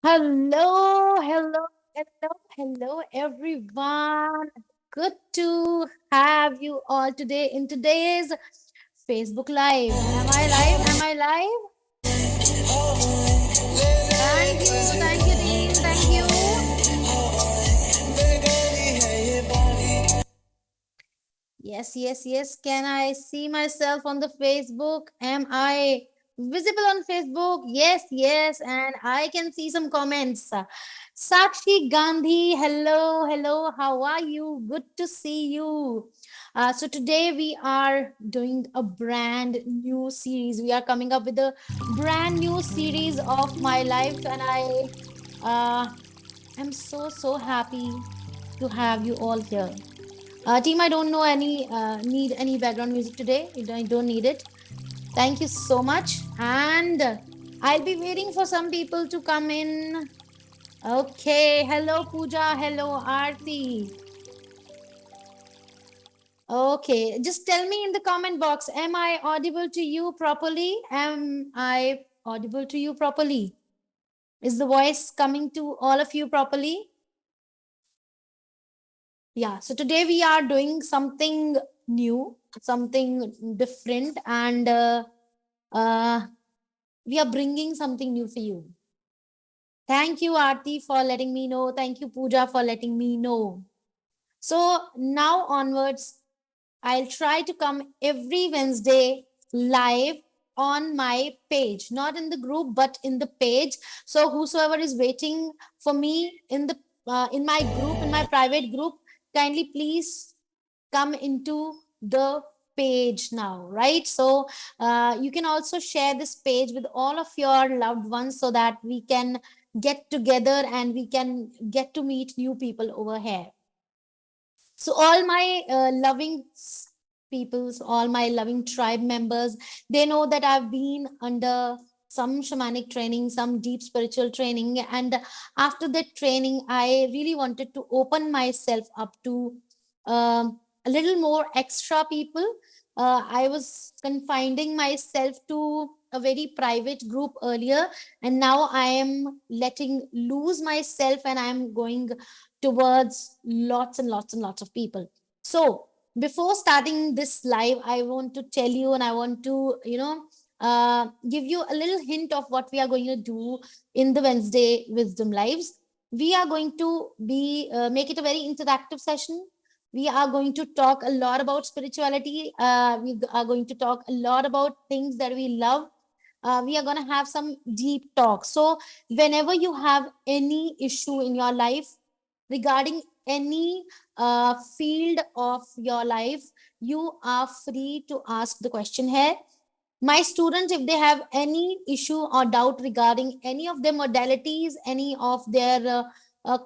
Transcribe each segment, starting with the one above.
Hello, hello, hello, hello, everyone. Good to have you all today in today's Facebook Live. Am I live? Am I live? Thank you, team. Thank you. Yes, yes, yes. Can I see myself on the Facebook? Am I visible on Facebook? Yes, yes. And I can see some comments. Sakshi Gandhi, hello, hello. How are you? Good to see you. So today we are doing a brand new series. We are coming up with a brand new series of my life, and I uh, am so happy to have you all here. Team, I don't know any need any background music today. I don't need it. Thank you so much. And I'll be waiting for some people to come in. Okay. Hello, Pooja. Hello, Aarti. Okay. Just tell me in the comment box, am I audible to you properly? Am I audible to you properly? Is the voice coming to all of you properly? Yeah, so today we are doing something new, something different, and uh, we are bringing something new for you. Thank you, Aarti, for letting me know. Thank you, Pooja, for letting me know. So now onwards, I'll try to come every Wednesday live on my page, not in the group, but in the page. So whosoever is waiting for me in my group, in my private group, kindly please come into the page now, right? So you can also share this page with all of your loved ones so that we can get together and we can get to meet new people over here. So all my loving peoples, all my loving tribe members, they know that I've been under some shamanic training, some deep spiritual training, and after that training I really wanted to open myself up to a little more extra people. I was confining myself to a very private group earlier, and now I am letting loose myself and I am going towards lots and lots and lots of people. So before starting this live, I want to tell you and I want to, give you a little hint of what we are going to do in the Wednesday Wisdom Lives. We are going to be make it a very interactive session. We are going to talk a lot about spirituality. We are going to talk a lot about things that we love. We are going to have some deep talk. So whenever you have any issue in your life regarding any field of your life, you are free to ask the question here. My students, if they have any issue or doubt regarding any of their modalities, any of their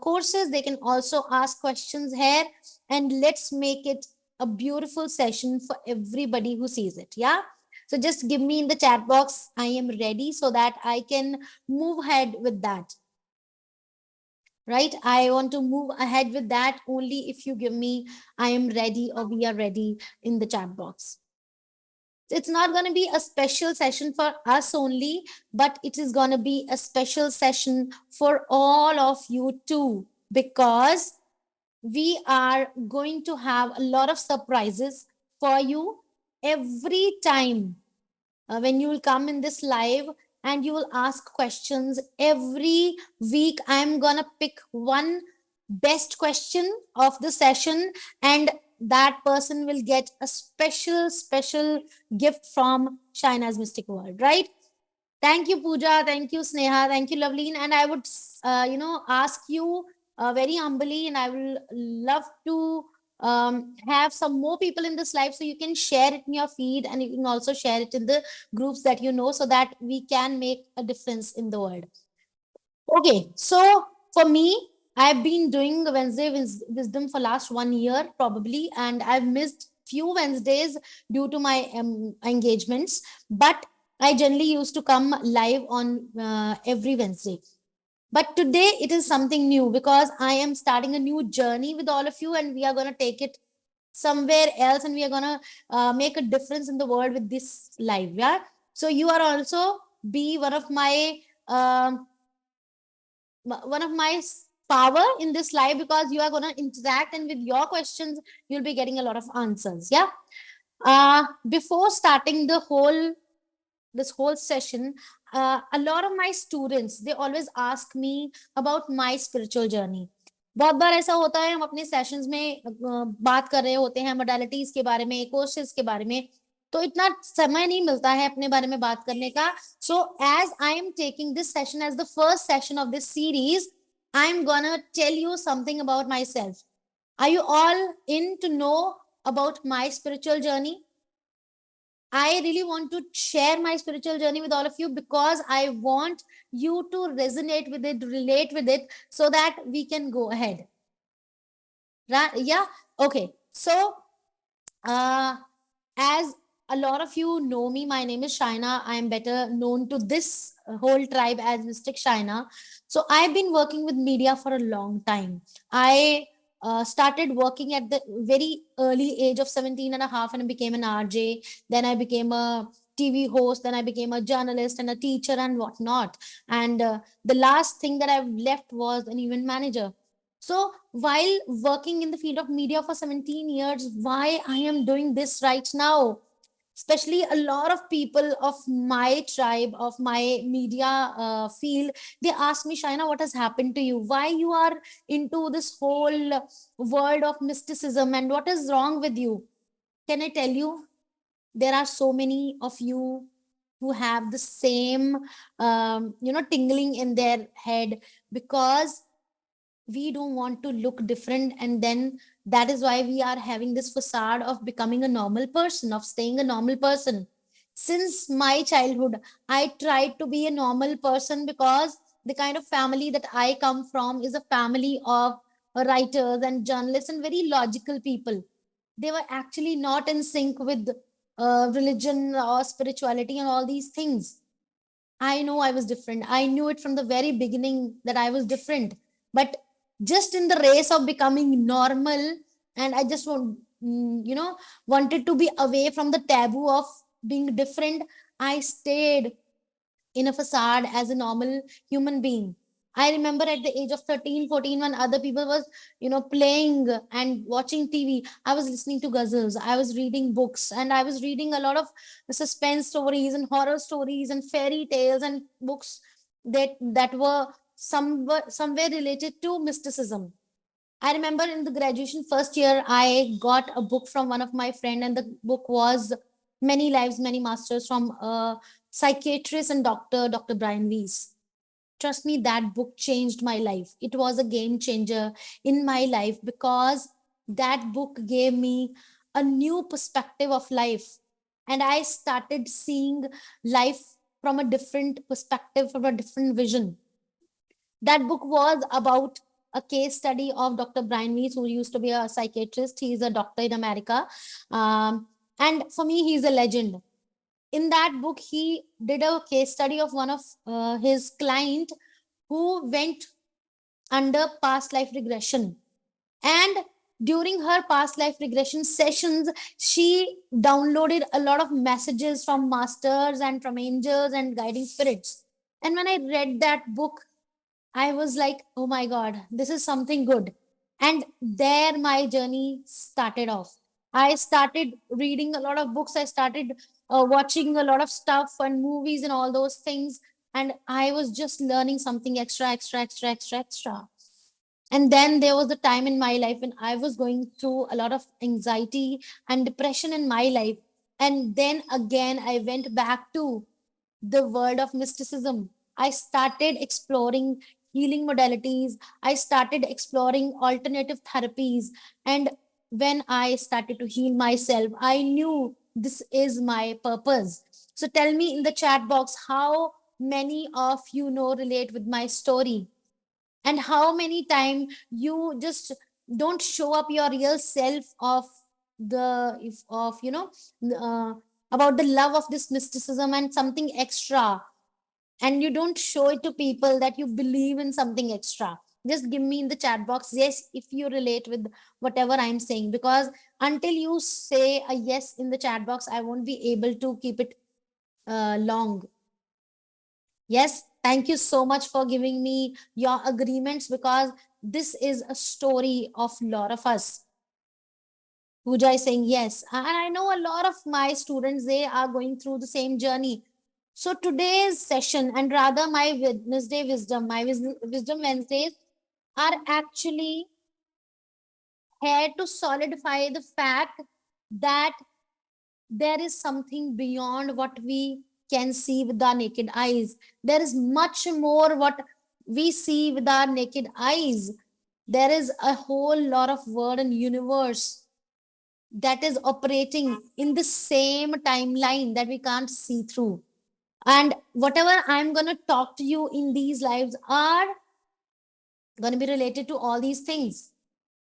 courses, they can also ask questions here, and let's make it a beautiful session for everybody who sees it. Yeah. So just give me in the chat box, I am ready, so that I can move ahead with that. Right? I want to move ahead with that only if you give me, I am ready or we are ready in the chat box. It's not going to be a special session for us only, but it is going to be a special session for all of you too, because we are going to have a lot of surprises for you every time when you will come in this live and you will ask questions every week. I'm gonna pick one best question of the session, and that person will get a special gift from Shaina's Mystic World, right? Thank you, Pooja. Thank you, Sneha. Thank you, Loveleen. And I would, ask you very humbly, and I will love to have some more people in this live, so you can share it in your feed and you can also share it in the groups that you know, so that we can make a difference in the world. Okay, so for me, I've been doing Wednesday Wisdom for last 1 year probably, and I've missed few Wednesdays due to my engagements. But I generally used to come live on every Wednesday. But today it is something new, because I am starting a new journey with all of you, and we are going to take it somewhere else, and we are going to make a difference in the world with this live. Yeah. So you are also be one of my um one of my power in this live, because you are going to interact, and with your questions you'll be getting a lot of answers. Yeah. Before starting this whole session, a lot of my students, they always ask me about my spiritual journey. बहुत बार ऐसा होता है, हम अपने sessions में बात कर रहे होते हैं मोडालिटीज के बारे में, कोर्सेज के बारे में, तो इतना समय नहीं मिलता है अपने बारे में बात करने का. So as I am taking this session as the first session of this series, I am gonna tell you something about myself. Are you all in to know about my spiritual journey? I really want to share my spiritual journey with all of you, because I want you to resonate with it, relate with it, so that we can go ahead. Right? Yeah. Okay. So, uh, as a lot of you know me, my name is Shaina. I am better known to this whole tribe as Mystic Shaina. So, I've been working with media for a long time. I started working at the very early age of 17 and a half, and I became an RJ. Then I became a TV host. Then I became a journalist and a teacher and whatnot. And the last thing that I've left was an event manager. So while working in the field of media for 17 years, why I am doing this right now? Especially a lot of people of my tribe, of my media field, they ask me, Shaina, what has happened to you? Why you are into this whole world of mysticism, and what is wrong with you? Can I tell you? There are so many of you who have the same, tingling in their head, because we don't want to look different, and then that is why we are having this facade of becoming a normal person, of staying a normal person. Since my childhood, I tried to be a normal person, because the kind of family that I come from is a family of writers and journalists and very logical people. They were actually not in sync with religion or spirituality and all these things. I know I was different. I knew it from the very beginning that I was different. But just in the race of becoming normal, and I just wanted to be away from the taboo of being different, I stayed in a facade as a normal human being. I remember at the age of 13, 14, when other people was, playing and watching TV, I was listening to ghazals, I was reading books, and I was reading a lot of suspense stories and horror stories and fairy tales and books that were somewhere related to mysticism. I remember in the graduation first year, I got a book from one of my friend, and the book was Many Lives, Many Masters, from a psychiatrist and doctor, Dr. Brian Weiss. Trust me, that book changed my life. It was a game changer in my life, because that book gave me a new perspective of life. And I started seeing life from a different perspective, from a different vision. That book was about a case study of Dr. Brian Weiss, who used to be a psychiatrist. He is a doctor in America. And for me, he's a legend. In that book, he did a case study of one of his client who went under past life regression. And during her past life regression sessions, she downloaded a lot of messages from masters and from angels and guiding spirits. And when I read that book, I was like, oh my God, this is something good. And there my journey started off. I started reading a lot of books. I started watching a lot of stuff and movies and all those things. And I was just learning something extra, extra, extra, extra, extra. And then there was a time in my life when I was going through a lot of anxiety and depression in my life. And then again, I went back to the world of mysticism. I started exploring healing modalities. I started exploring alternative therapies. And when I started to heal myself, I knew this is my purpose. So tell me in the chat box, how many of you know relate with my story, and how many time you just don't show up your real self of the if of uh, about the love of this mysticism and something extra, and you don't show it to people that you believe in something extra. Just give me in the chat box yes if you relate with whatever I'm saying, because until you say a yes in the chat box, I won't be able to keep it long. Yes. thank you so much for giving me your agreements, because this is a story of a lot of us. Pooja is saying yes. And I know a lot of my students, they are going through the same journey. So today's session, and rather my Wednesday wisdom, my wisdom Wednesdays are actually here to solidify the fact that there is something beyond what we can see with our naked eyes. There is much more what we see with our naked eyes. There is a whole lot of world and universe that is operating in the same timeline that we can't see through. And whatever I'm going to talk to you in these lives are going to be related to all these things.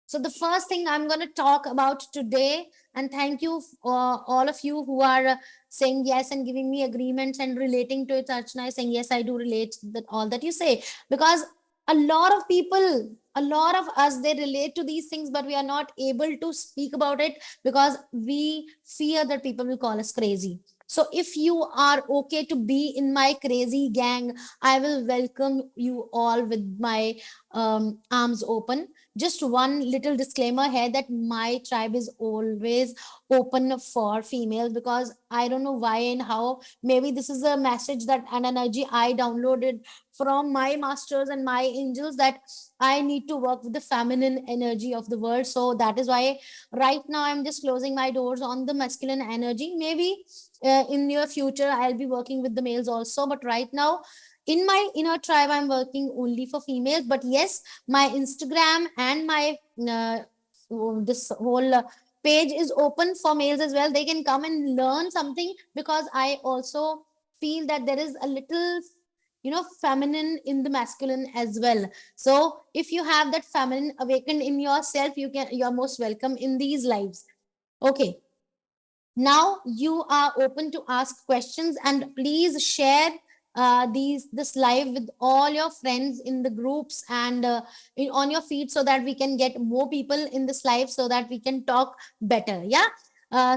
So the first thing I'm going to talk about today, and thank you all of you who are saying yes and giving me agreements and relating to it, Archana, saying yes, I do relate that all that you say, because a lot of people, a lot of us, they relate to these things, but we are not able to speak about it because we fear that people will call us crazy. So if you are okay to be in my crazy gang, I will welcome you all with my arms open. Just one little disclaimer here that my tribe is always open for females, because I don't know why and how. Maybe this is a message that an energy I downloaded from my masters and my angels, that I need to work with the feminine energy of the world. So that is why right now I'm just closing my doors on the masculine energy. Maybe in near future I'll be working with the males also, but right now in my inner tribe I'm working only for females. But yes, my Instagram and my this whole page is open for males as well. They can come and learn something, because I also feel that there is a little, feminine in the masculine as well. So if you have that feminine awakened in yourself, you're most welcome in these lives. Okay, now you are open to ask questions, and please share this live with all your friends in the groups and on your feed, so that we can get more people in this live, so that we can talk better. Yeah.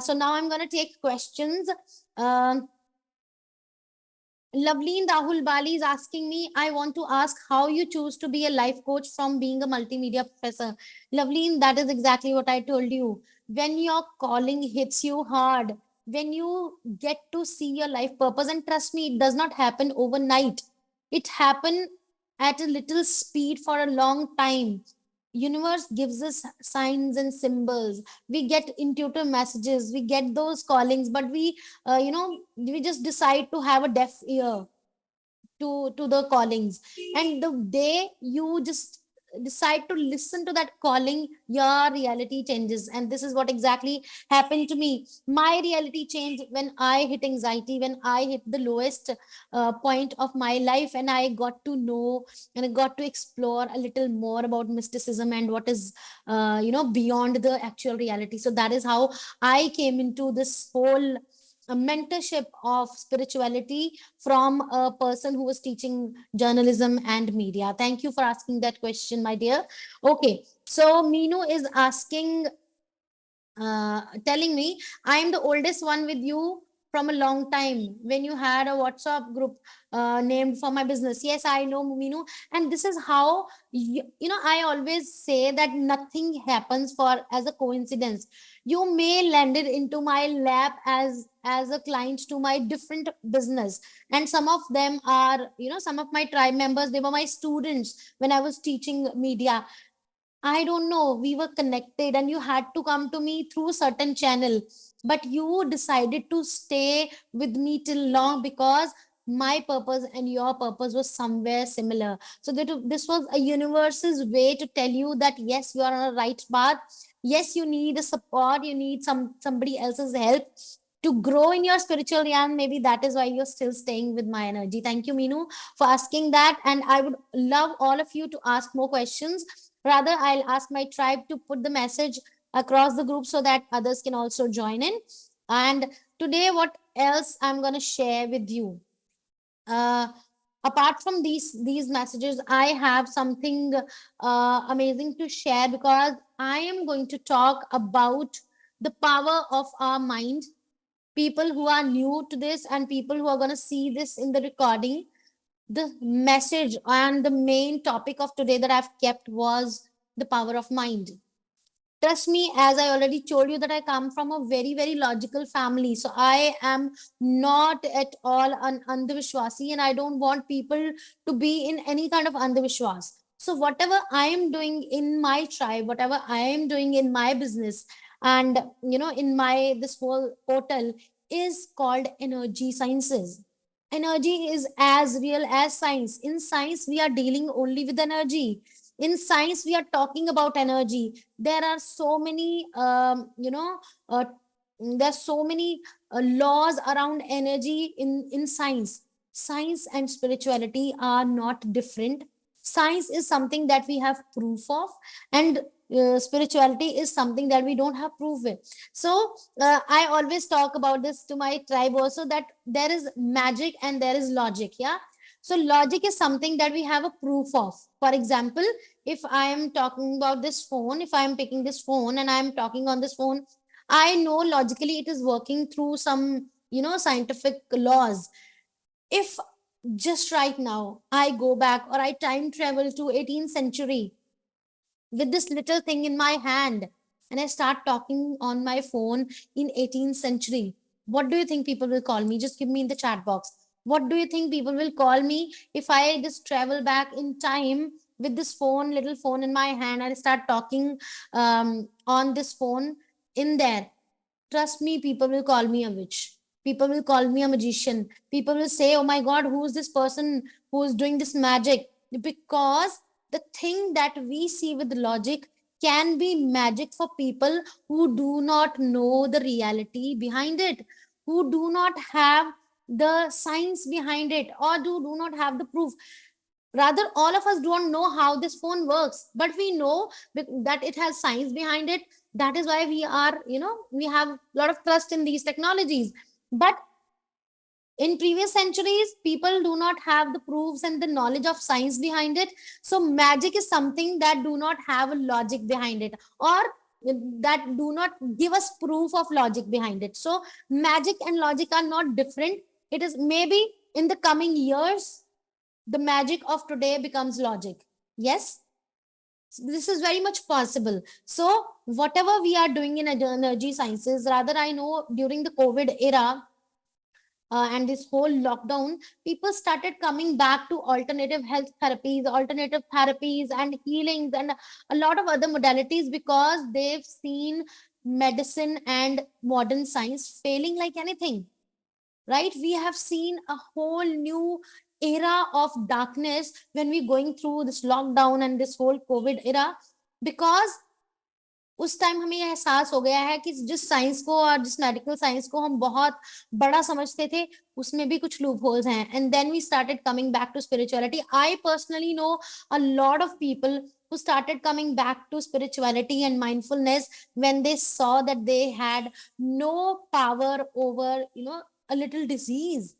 So now I'm going to take questions. um, Loveleen Rahul Bali is asking me, I want to ask how you choose to be a life coach from being a multimedia professor. Loveleen, that is exactly what I told you. When your calling hits you hard, when you get to see your life purpose, and trust me, it does not happen overnight. It happen at a little speed for a long time. Universe gives us signs and symbols. We get intuitive messages, we get those callings, but we just decide to have a deaf ear to the callings. And the day you just decide to listen to that calling, your reality changes. And this is what exactly happened to me. My reality changed when I hit anxiety, when I hit the lowest point of my life, and I got to know and I got to explore a little more about mysticism and what is beyond the actual reality. So that is how I came into this whole a mentorship of spirituality from a person who was teaching journalism and media. Thank you for asking that question, my dear. Okay, so Meenu is asking, telling me, I'm the oldest one with you from a long time when you had a WhatsApp group named for my business. Yes, I know, Minu. And this is how, I always say that nothing happens for as a coincidence. You may landed into my lap as a client to my different business. And some of them are, some of my tribe members, they were my students when I was teaching media. I don't know. We were connected and you had to come to me through certain channel. But you decided to stay with me till long because my purpose and your purpose was somewhere similar. So this was a universe's way to tell you that yes, you are on a right path. Yes, you need a support. You need somebody else's help to grow in your spiritual realm. Maybe that is why you're still staying with my energy. Thank you, Minu, for asking that. And I would love all of you to ask more questions. Rather, I'll ask my tribe to put the message across the group so that others can also join in. And today, what else I'm going to share with you? Uh, Apart from these messages, I have something amazing to share, because I am going to talk about the power of our mind. People who are new to this and people who are going to see this in the recording, The message and the main topic of today that I've kept was the power of mind. Trust me, as I already told you, that I come from a very, very logical family. So I am not at all an andhavishwasi, and I don't want people to be in any kind of andhavishwas. So whatever I am doing in my tribe, whatever I am doing in my business, and in my this whole portal is called energy sciences. Energy is as real as science. In science, we are dealing only with energy. In science, we are talking about energy. There are so many there's so many laws around energy in science and spirituality are not different. Science is something that we have proof of, and spirituality is something that we don't have proof with. So I always talk about this to my tribe also, that there is magic and there is logic. Yeah. So logic is something that we have a proof of. For example, if I am talking about this phone, if I am picking this phone and I am talking on this phone, I know logically it is working through some, scientific laws. If just right now I go back or I time travel to 18th century with this little thing in my hand and I start talking on my phone in 18th century, what do you think people will call me? Just give me in the chat box. What do you think people will call me if I just travel back in time with this phone, little phone in my hand, and I start talking on this phone in there? Trust me, people will call me a witch. People will call me a magician. People will say, oh my God, who's this person who is doing this magic? Because the thing that we see with logic can be magic for people who do not know the reality behind it, who do not have the science behind it, or do not have the proof. Rather, all of us don't know how this phone works, but we know that it has science behind it. That is why we are, we have a lot of trust in these technologies. But in previous centuries, people do not have the proofs and the knowledge of science behind it. So magic is something that do not have a logic behind it, or that do not give us proof of logic behind it. So magic and logic are not different. It is maybe in the coming years the magic of today becomes logic. Yes, this is very much possible. So whatever we are doing in energy sciences, rather, I know during the COVID era and this whole lockdown, people started coming back to alternative health therapies, alternative therapies, and healings, and a lot of other modalities, because they've seen medicine and modern science failing like anything. Right, we have seen a whole new era of darkness when we going through this lockdown and this whole COVID era, because उस time हमें ये एहसास हो गया है कि जिस science को और जिस मेडिकल साइंस को हम बहुत बड़ा समझते थे, उसमें भी कुछ लूप होल्स हैं. And then we started coming back to spirituality. I personally know a lot of people who started coming back to spirituality and mindfulness when they saw that they had no power over, a little disease.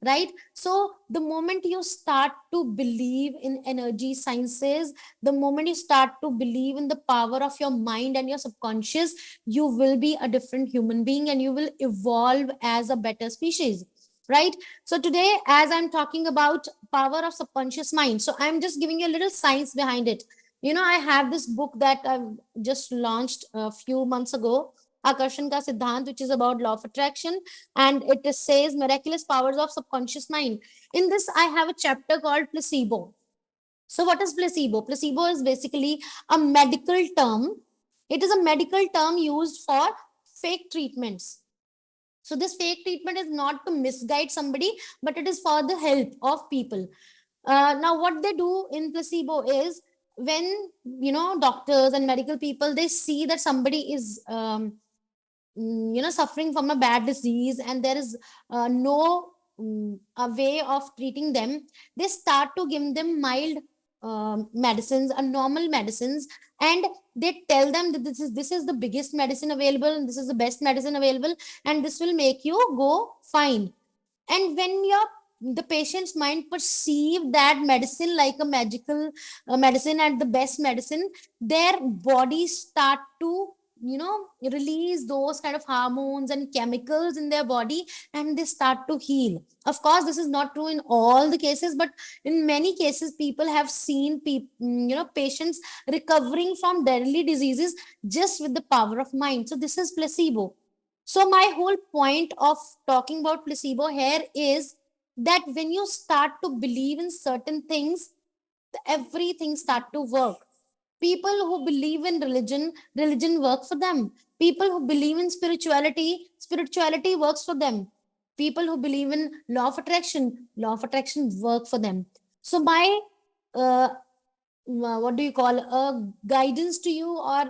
Right, so the moment you start to believe in energy sciences, the moment you start to believe in the power of your mind and your subconscious, you will be a different human being and you will evolve as a better species. Right, so today, as I'm talking about power of subconscious mind, so I'm just giving you a little science behind it. I have this book that I've just launched a few months ago, Akarshan Ka Siddhant, which is about law of attraction, and it says miraculous powers of subconscious mind. In this, I have a chapter called placebo. So what is placebo? Placebo is basically a medical term. It is a medical term used for fake treatments. So this fake treatment is not to misguide somebody, but it is for the help of people. Now what they do in placebo is, when doctors and medical people, they see that somebody is suffering from a bad disease and there is no a way of treating them, they start to give them mild medicines or normal medicines, and they tell them that this is the biggest medicine available and this is the best medicine available, and this will make you go fine. And when the patient's mind perceive that medicine like a magical medicine and the best medicine, their bodies start to release those kind of hormones and chemicals in their body, and they start to heal. Of course, this is not true in all the cases, but in many cases people have seen patients recovering from deadly diseases just with the power of mind. So this is placebo. So my whole point of talking about placebo here is that when you start to believe in certain things, everything start to work. People who believe in religion work for them. People who believe in spirituality works for them. People who believe in law of attraction work for them. So my uh, what do you call a guidance to you, or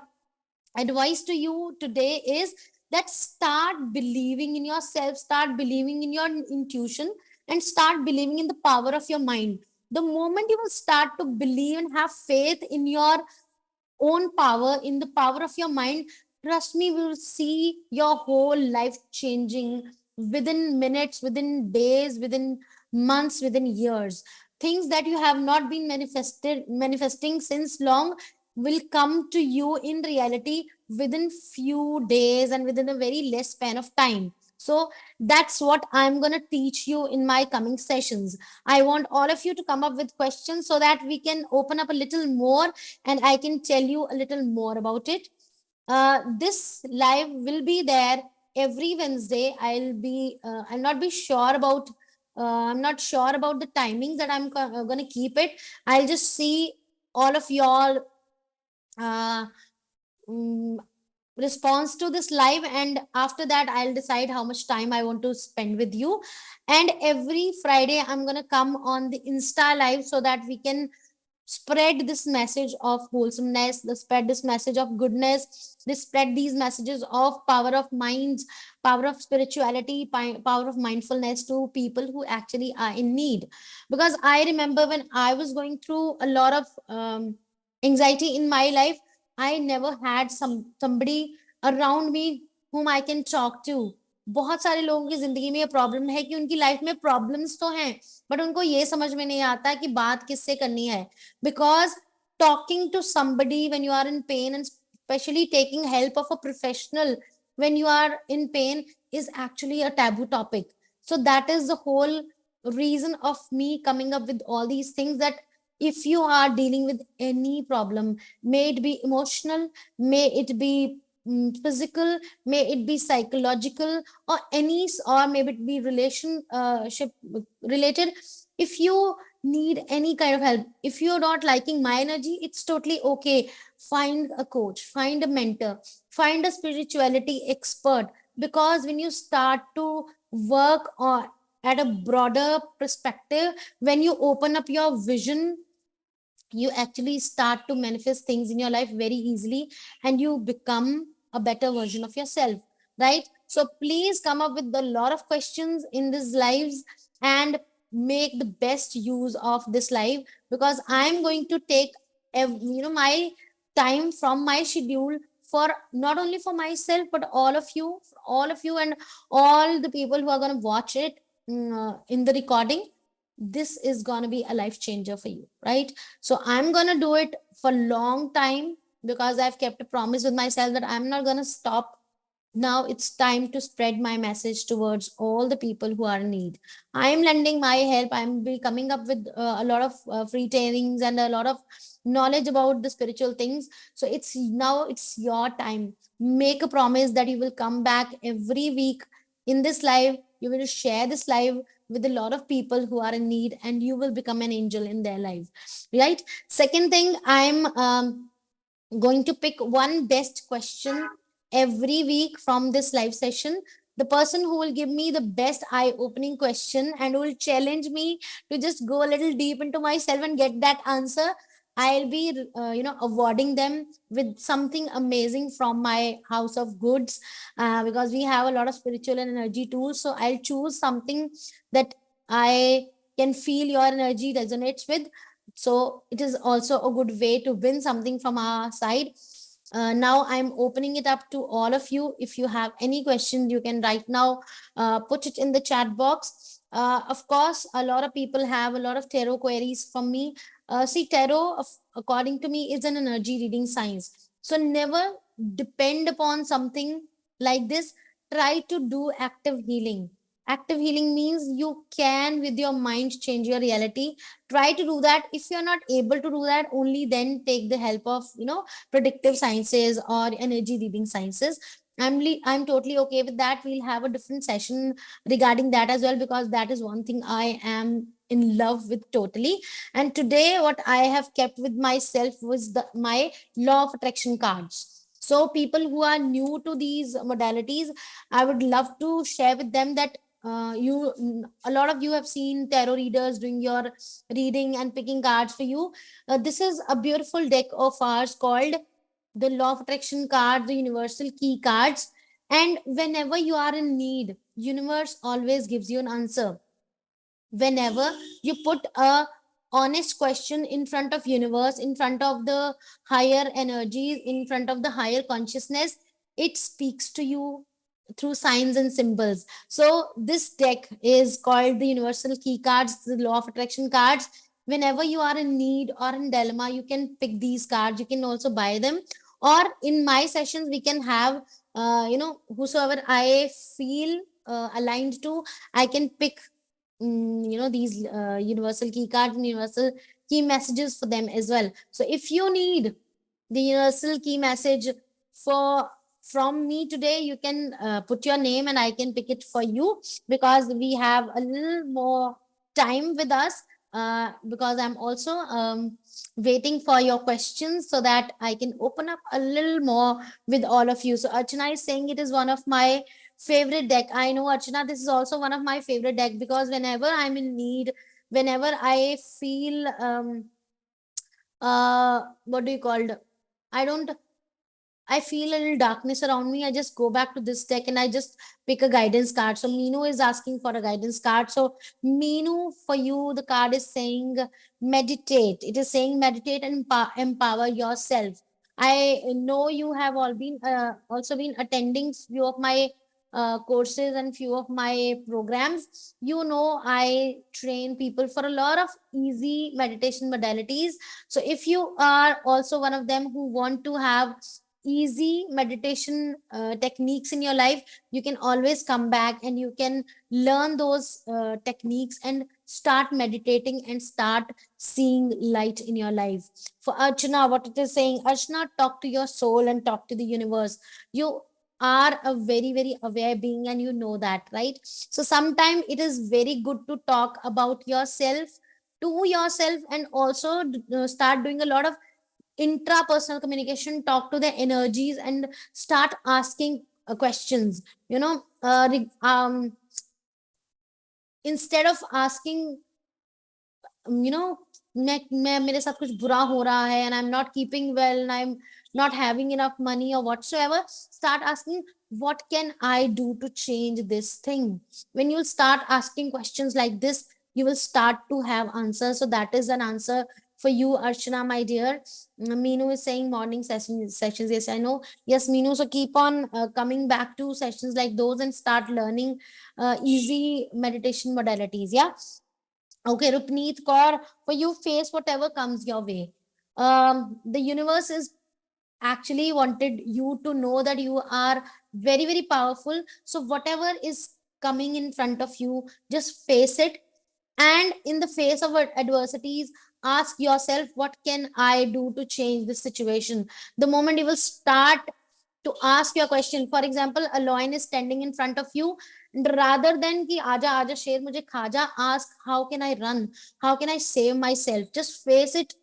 advice to you today is that start believing in yourself, start believing in your intuition, and start believing in the power of your mind. The moment you will start to believe and have faith in your own power, in the power of your mind, trust me, we will see your whole life changing within minutes, within days, within months, within years. Things that you have not been manifesting since long will come to you in reality within few days and within a very less span of time. So that's what I'm going to teach you in my coming sessions. I want all of you to come up with questions so that we can open up a little more and I can tell you a little more about it. This live will be there every Wednesday. I'll not be sure about, I'm not sure about the timings that I'm going to keep it. I'll just see all of y'all uh, mm, response to this live, and after that I'll decide how much time I want to spend with you. And every Friday I'm going to come on the Insta live so that we can spread this message of wholesomeness, the spread this message of goodness, this spread these messages of power of minds, power of spirituality, power of mindfulness to people who actually are in need. Because I remember when I was going through a lot of anxiety in my life, I never had somebody around me whom I can talk to. बहुत सारे लोगों की जिंदगी में ये problem है कि उनकी लाइफ में प्रॉब्लम्स तो हैं, बट उनको ये समझ में नहीं आता कि बात किससे करनी है. Because talking to somebody when you are in pain, and especially taking help of a professional when you are in pain, is actually a taboo topic. So that is the whole reason of me coming up with all these things, that if you are dealing with any problem, may it be emotional, may it be physical, may it be psychological, or any, or maybe it be relationship related, if you need any kind of help, if you're not liking my energy, it's totally okay. Find a coach, find a mentor, find a spirituality expert. Because when you start to work on at a broader perspective, when you open up your vision, you actually start to manifest things in your life very easily, and you become a better version of yourself, right? So please come up with a lot of questions in these lives and make the best use of this live, because I'm going to take my time from my schedule for not only for myself but all of you and all the people who are going to watch it in the recording. This is going to be a life changer for you, right? So I'm going to do it for long time, because I've kept a promise with myself that I'm not going to stop. Now it's time to spread my message towards all the people who are in need. I am lending my help. I'm be coming up with a lot of free trainings and a lot of knowledge about the spiritual things. So it's your time. Make a promise that you will come back every week in this live. You will share this live with a lot of people who are in need, and you will become an angel in their life, right? Second thing, I'm going to pick one best question every week from this live session. The person who will give me the best eye opening question and will challenge me to just go a little deep into myself and get that answer, I'll be awarding them with something amazing from my house of goods, because we have a lot of spiritual and energy tools. So I'll choose something that I can feel your energy resonates with. So it is also a good way to win something from our side. Now I'm opening it up to all of you. If you have any questions, you can right now put it in the chat box. Of course, a lot of people have a lot of tarot queries from me. See, tarot, according to me, is an energy reading science. So never depend upon something like this. Try to do active healing. Active healing means you can with your mind change your reality. Try to do that. If you're not able to do that, only then take the help of, predictive sciences or energy reading sciences. I'm totally okay with that. We'll have a different session regarding that as well, because that is one thing I am in love with totally. And today what I have kept with myself was my law of attraction cards. So people who are new to these modalities, I would love to share with them that a lot of you have seen tarot readers doing your reading and picking cards for you. This is a beautiful deck of ours called the law of attraction card, the universal key cards. And whenever you are in need, universe always gives you an answer. Whenever you put a honest question in front of universe, in front of the higher energies, in front of the higher consciousness, it speaks to you through signs and symbols. So this deck is called the universal key cards, the law of attraction cards. Whenever you are in need or in dilemma, you can pick these cards. You can also buy them, or in my sessions we can have, whosoever I feel aligned to, I can pick these universal key cards and universal key messages for them as well. So if you need the universal key message for from me today, you can put your name and I can pick it for you, because we have a little more time with us. Because I'm also waiting for your questions so that I can open up a little more with all of you. So Archana is saying it is one of my favorite deck. I know, Archana, this is also one of my favorite deck, because whenever I'm in need, whenever I feel what do you call it? I don't I feel a little darkness around me, I just go back to this deck and I just pick a guidance card. So Meenu is asking for a guidance card. So Meenu, for you, the card is saying meditate. It is saying meditate and empower yourself. I know you have all been also been attending few of my courses and few of my programs. You know, I train people for a lot of easy meditation modalities. So if you are also one of them who want to have easy meditation techniques in your life, you can always come back and you can learn those techniques and start meditating and start seeing light in your life. For Archana, what it is saying, Archana, talk to your soul and talk to the universe. You are a very, very aware being, and you know that, right? So sometimes it is very good to talk about yourself to yourself, and also start doing a lot of intrapersonal communication, talk to the energies and start asking questions, instead of asking, you know मैं मेरे साथ कुछ बुरा हो रहा है and I'm not keeping well and I'm not having enough money or whatsoever, start asking, what can I do to change this thing? When you start asking questions like this, you will start to have answers. So that is an answer for you, Archana, my dear. Meenu is saying morning sessions. Yes, I know. Yes, Meenu. So keep on coming back to sessions like those and start learning easy meditation modalities. Yeah. Okay, Rupneet Kaur, for you, face whatever comes your way. The universe is actually wanted you to know that you are very, very powerful. So whatever is coming in front of you, just face it. And in the face of adversities, ask yourself, what can I do to change this situation? The moment you will start to ask your question, for example, a lion is standing in front of you, rather than ki aja aja sher mujhe kha ja, ask, how can I run, how can I save myself? Just face it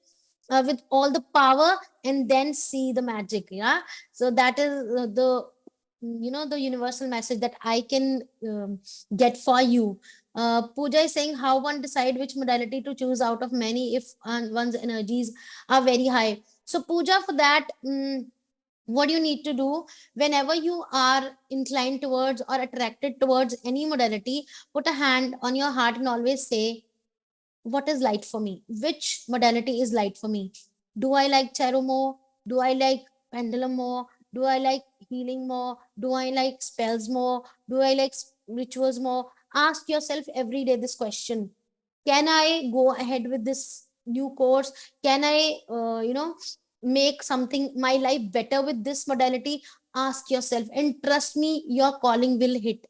with all the power, and then see the magic. Yeah. So that is the universal message that I can get for you. Pooja is saying, how one decide which modality to choose out of many if one's energies are very high? So Pooja, for that, what you need to do, whenever you are inclined towards or attracted towards any modality, put a hand on your heart and always say, what is light for me? Which modality is light for me? Do I like tarot more? Do I like pendulum more? Do I like healing more? Do I like spells more? Do I like rituals more? Ask yourself every day this question. Can I go ahead with this new course? Can I, make something my life better with this modality, ask yourself, and trust me, your calling will hit.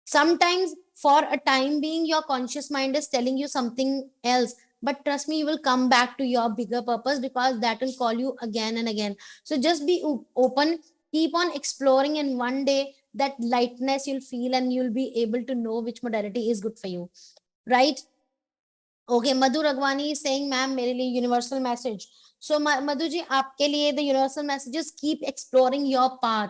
Sometimes for a time being your conscious mind is telling you something else, but trust me, you will come back to your bigger purpose, because that will call you again and again. So just be open, keep on exploring, and one day that lightness you'll feel, and you'll be able to know which modality is good for you, right? Okay, Madhu Ragwani is saying, ma'am मेरे लिए universal message. सो मधु जी आपके लिए the universal messages, keep exploring your path.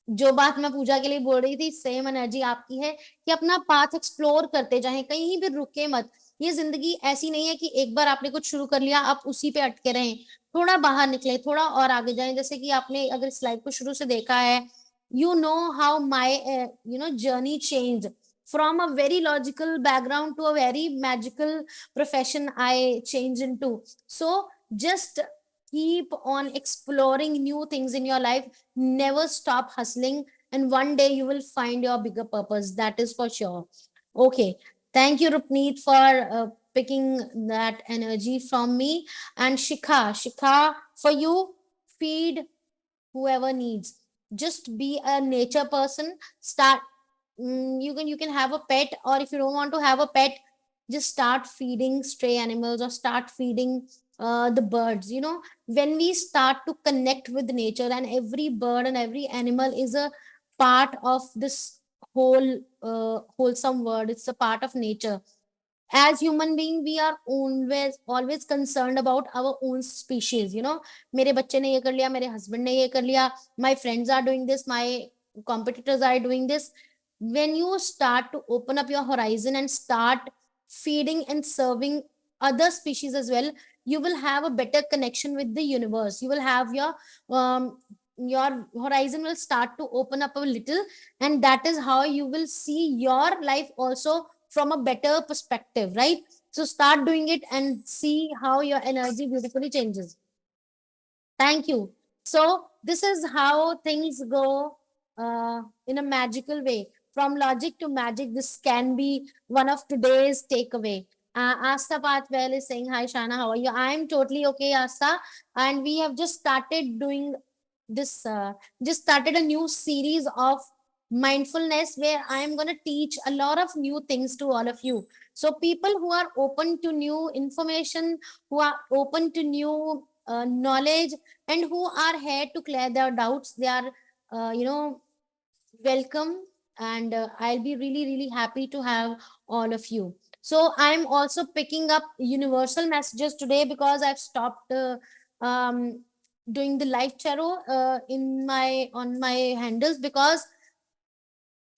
जो बात मैं पूजा के लिए बोल रही थी, सेम एनर्जी आपकी है कि अपना पाथ एक्सप्लोर करते जाएं, कहीं भी रुके मत. ये जिंदगी ऐसी नहीं है कि एक बार आपने कुछ शुरू कर लिया आप उसी पे अटके रहें. थोड़ा बाहर निकले, थोड़ा और आगे जाएं. जैसे कि आपने अगर इस लाइफ को शुरू से देखा है, you know how my journey changed from a very logical background to a very magical profession I changed into. So just keep on exploring new things in your life, never stop hustling, and one day you will find your bigger purpose, that is for sure. Okay, thank you Rupneet for picking that energy from me. And Shikha, for you, feed whoever needs. Just be a nature person. Start, you can have a pet, or if you don't want to have a pet, just start feeding stray animals, or start feeding the birds. When we start to connect with nature, and every bird and every animal is a part of this whole wholesome world, it's a part of nature. As human being, we are always concerned about our own species. मेरे बच्चे ने ये कर लिया, मेरे husband ने ये कर लिया, my friends are doing this, my competitors are doing this. When you start to open up your horizon and start feeding and serving other species as well, you will have a better connection with the universe. You will have your horizon will start to open up a little, and that is how you will see your life also from a better perspective, right? So start doing it and see how your energy beautifully changes. Thank you. So this is how things go in a magical way. From logic to magic, this can be one of today's takeaway. Asta Pathwell is saying, hi Shana, how are you? I'm totally okay, Asta. And we have just started doing this, just started a new series of mindfulness where I am going to teach a lot of new things to all of you. So people who are open to new information, who are open to new knowledge, and who are here to clear their doubts, they are welcome. And I'll be really really happy to have all of you. So I'm also picking up universal messages today, because I've stopped doing the live tarot in my on my handles, because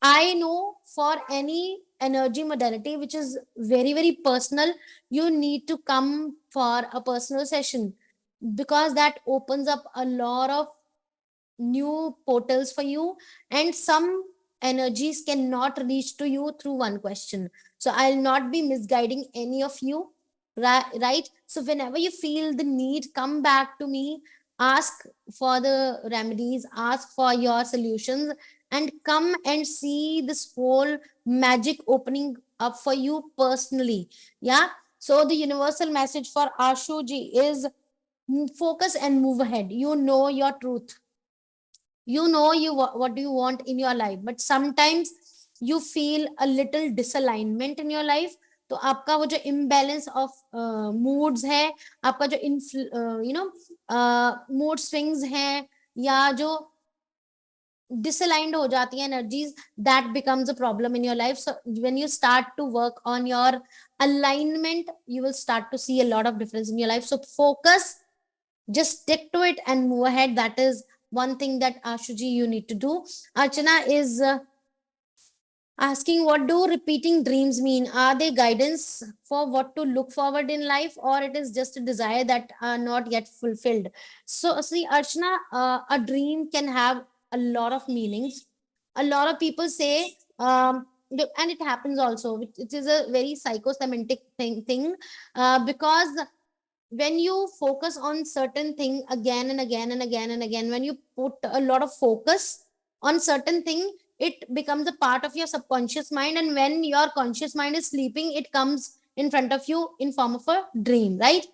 I know for any energy modality which is very, very personal, you need to come for a personal session, because that opens up a lot of new portals for you, and some energies cannot reach to you through one question. So I'll not be misguiding any of you, right? So whenever you feel the need, come back to me, ask for the remedies, ask for your solutions, and come and see this whole magic opening up for you personally. Yeah. So the universal message for Ashuji is, focus and move ahead. You know your truth, what do you want in your life, but sometimes you feel a little disalignment in your life. तो आपका वो जो imbalance of moods है, आपका जो mood swings हैं, या जो disaligned हो जाती है energies, that becomes a problem in your life. So when you start to work on your alignment, you will start to see a lot of difference in your life. So focus, just stick to it and move ahead. That is one thing that Ashuji you need to do. Archana is asking, what do repeating dreams mean? Are they guidance for what to look forward in life, or it is just a desire that are not yet fulfilled? So see Archana, a dream can have a lot of meanings. A lot of people say, and it happens also, it is a very psychosemantic thing, because when you focus on certain thing again and again and again and again, when you put a lot of focus on certain thing, it becomes a part of your subconscious mind, and when your conscious mind is sleeping, it comes in front of you in form of a dream, right?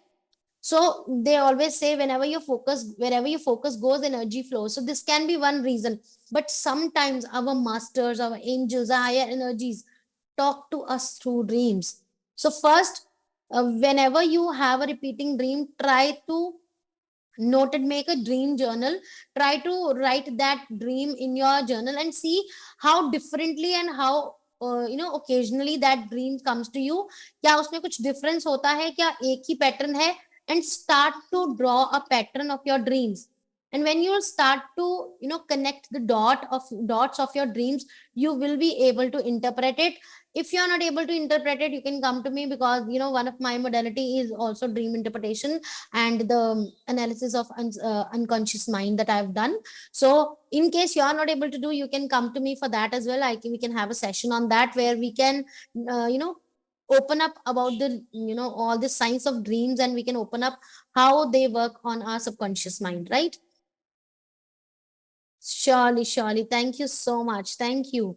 So they always say wherever your focus goes, energy flows. So this can be one reason. But sometimes our masters, our angels, our higher energies talk to us through dreams. So first, whenever you have a repeating dream, try to noted, make a dream journal. Try to write that dream in your journal and see how differently and how occasionally that dream comes to you. क्या उसमें कुछ difference होता है, क्या एक ही pattern है? And start to draw a pattern of your dreams. And when you start to connect the dots of your dreams, you will be able to interpret it. If you are not able to interpret it, you can come to me, because one of my modality is also dream interpretation and the analysis of unconscious mind that I've done. So in case you are not able to do, you can come to me for that as well. We can have a session on that where we can open up about the all the science of dreams, and we can open up how they work on our subconscious mind, right? Surely, surely. Thank you so much. Thank you.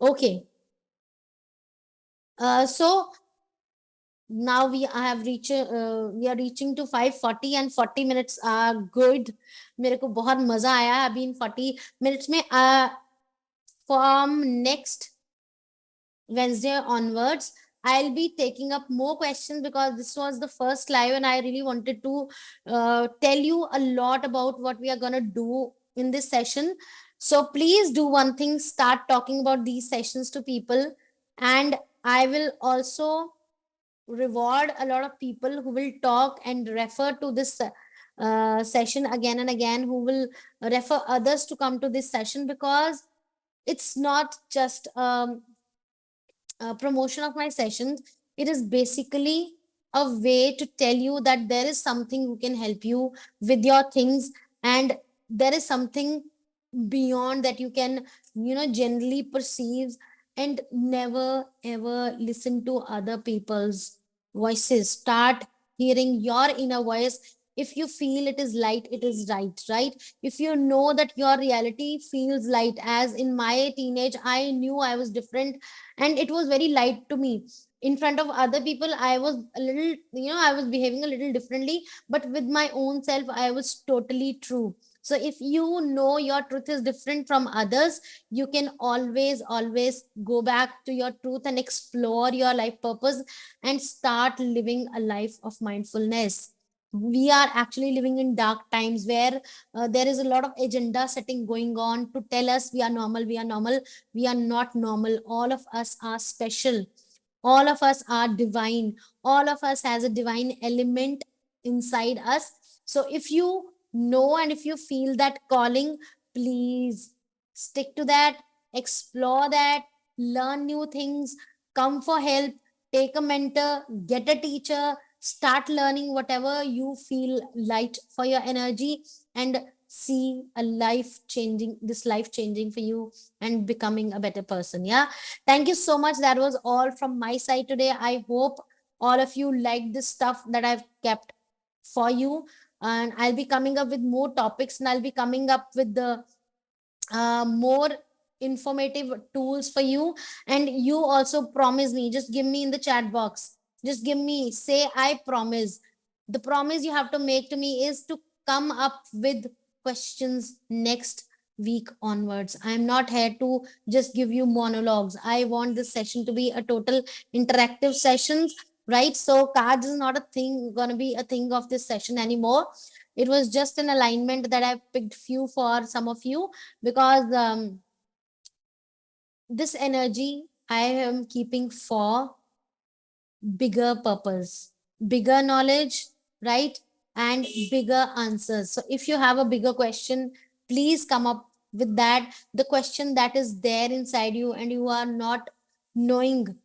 Okay. So now we are reaching to 5:40, and 40 minutes are good. मेरे को बहुत मजा आया अभी इन 40 minutes में. From next Wednesday onwards, I'll be taking up more questions, because this was the first live and I really wanted to tell you a lot about what we are going to do in this session. So please do one thing, start talking about these sessions to people, and I will also reward a lot of people who will talk and refer to this session again and again, who will refer others to come to this session, because it's not just promotion of my sessions. It is basically a way to tell you that there is something who can help you with your things, and there is something beyond that you can generally perceive. And never ever listen to other people's voices. Start hearing your inner voice. If you feel it is light, it is right. If you know that your reality feels light, as in my teenage, I knew I was different, and it was very light to me. In front of other people, I was a little, I was behaving a little differently, but with my own self, I was totally true. So if you know your truth is different from others, you can always go back to your truth and explore your life purpose, and start living a life of mindfulness. We are actually living in dark times, where there is a lot of agenda setting going on to tell us we are normal, we are normal. We are not normal. All of us are special. All of us are divine. All of us has a divine element inside us. So if you know and if you feel that calling, please stick to that, explore that, learn new things, come for help, take a mentor, get a teacher, start learning whatever you feel light for your energy, and see a life changing for you, and becoming a better person. Yeah. Thank you so much. That was all from my side today. I hope all of you like this stuff that I've kept for you. And I'll be coming up with more topics, and I'll be coming up with the more informative tools for you. And you also promise me, just give me in the chat box, just give me, say I promise. The promise you have to make to me is to come up with questions next week onwards. I am not here to just give you monologues. I want this session to be a total interactive sessions, right? So cards is not a thing, gonna be a thing of this session anymore. It was just an alignment that I picked few for some of you, because this energy I am keeping for bigger purpose, bigger knowledge, right? And bigger answers. So if you have a bigger question, please come up with that. The question that is there inside you, and you are not knowing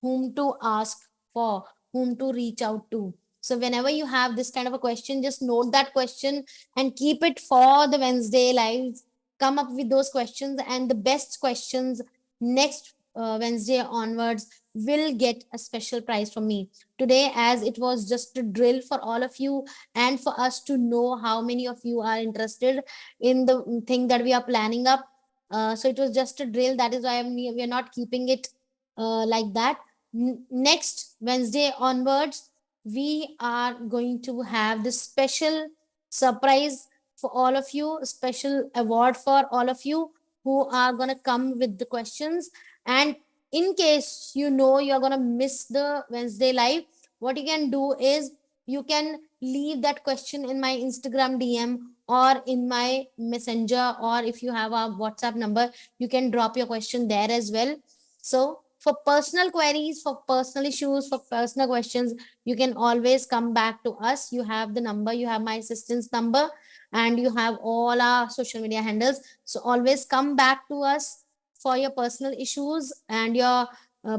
whom to ask for, whom to reach out to. So whenever you have this kind of a question, just note that question and keep it for the Wednesday lives. Come up with those questions, and the best questions next Wednesday onwards will get a special prize from me. Today, as it was just a drill for all of you, and for us to know how many of you are interested in the thing that we are planning up. So it was just a drill. That is why we are not keeping it like that. Next Wednesday onwards, we are going to have this special surprise for all of you, special award for all of you who are going to come with the questions. And in case you know you're going to miss the Wednesday live, what you can do is you can leave that question in my Instagram DM or in my messenger, or if you have a WhatsApp number, you can drop your question there as well. So for personal queries, for personal issues, for personal questions, you can always come back to us. You have the number, you have my assistant's number, and you have all our social media handles. So always come back to us for your personal issues and your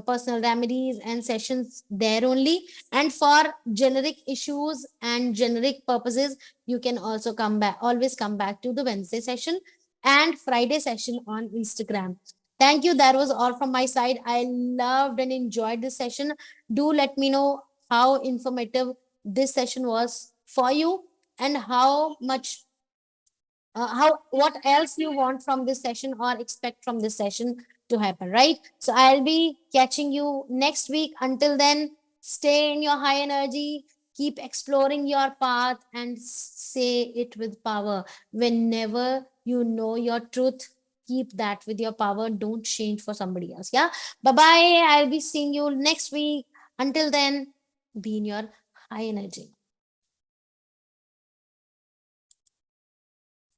personal remedies and sessions there only. And for generic issues and generic purposes, you can also come back, always come back to the Wednesday session and Friday session on Instagram. Thank you. That was all from my side. I loved and enjoyed this session. Do let me know how informative this session was for you, and how much how what else you want from this session or expect from this session to happen, right? So I'll be catching you next week. Until then, stay in your high energy, keep exploring your path, and say it with power. Whenever you know your truth, keep that with your power. Don't change for somebody else. Yeah, bye bye. I'll be seeing you next week. Until then, be in your high energy.